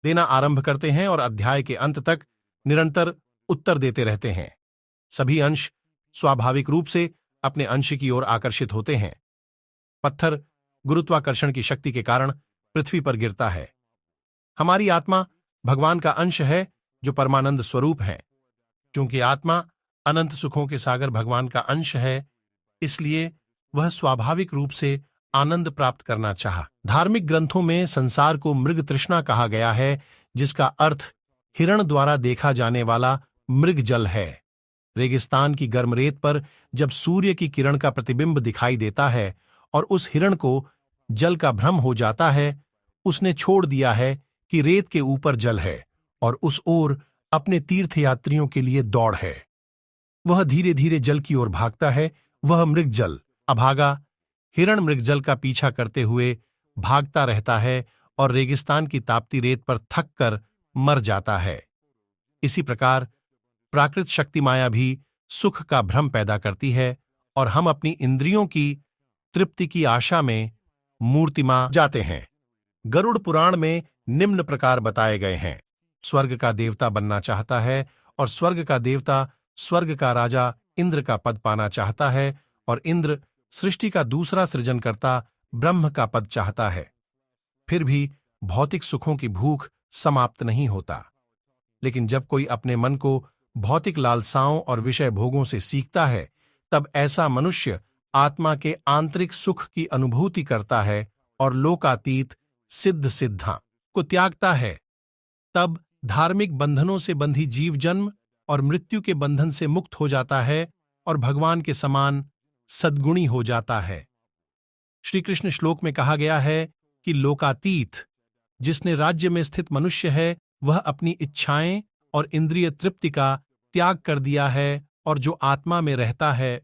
देना आरंभ करते हैं और अध्याय के अंत तक निरंतर उत्तर देते रहते हैं। सभी अंश स्वाभाविक रूप से अपने अंश की ओर आकर्षित होते हैं। पत्थर गुरुत्वाकर्षण की शक्ति के कारण पृथ्वी पर गिरता है। हमारी आत्मा भगवान का अंश है जो परमानंद स्वरूप है। क्योंकि आत्मा अनंत सुखों के सागर भगवान का अंश है, इसलिए वह स्वाभाविक रूप से आनंद प्राप्त करना चाहा। धार्मिक ग्रंथों में संसार को मृग तृष्णा कहा गया है, जिसका अर्थ हिरण द्वारा देखा जाने वाला मृग जल है। रेगिस्तान की गर्म रेत पर जब सूर्य की किरण का प्रतिबिंब दिखाई देता है और उस हिरण को जल का भ्रम हो जाता है, उसने छोड़ दिया है कि रेत के ऊपर जल है और उस ओर अपने तीर्थयात्रियों के लिए दौड़ है। वह धीरे धीरे जल की ओर भागता है। वह मृगजल अभागा हिरण मृगजल का पीछा करते हुए भागता रहता है और रेगिस्तान की तापती रेत पर थक कर मर जाता है। इसी प्रकार प्राकृत शक्ति माया भी सुख का भ्रम पैदा करती है और हम अपनी इंद्रियों की तृप्ति की आशा में मूर्तिमा जाते हैं। गरुड़ पुराण में निम्न प्रकार बताए गए हैं। स्वर्ग का देवता बनना चाहता है और स्वर्ग का देवता स्वर्ग का राजा इंद्र का पद पाना चाहता है और इंद्र सृष्टि का दूसरा सृजनकर्ता ब्रह्म का पद चाहता है। फिर भी भौतिक सुखों की भूख समाप्त नहीं होता। लेकिन जब कोई अपने मन को भौतिक लालसाओं और विषय भोगों से सीखता है, तब ऐसा मनुष्य आत्मा के आंतरिक सुख की अनुभूति करता है और लोकातीत सिद्ध सिद्धा को त्यागता है। तब धार्मिक बंधनों से बंधी जीव जन्म और मृत्यु के बंधन से मुक्त हो जाता है और भगवान के समान सद्गुणी हो जाता है। श्री कृष्ण श्लोक में कहा गया है कि लोकातीत जिसने राज्य में स्थित मनुष्य है, वह अपनी इच्छाएं और इंद्रिय तृप्ति का त्याग कर दिया है और जो आत्मा में रहता है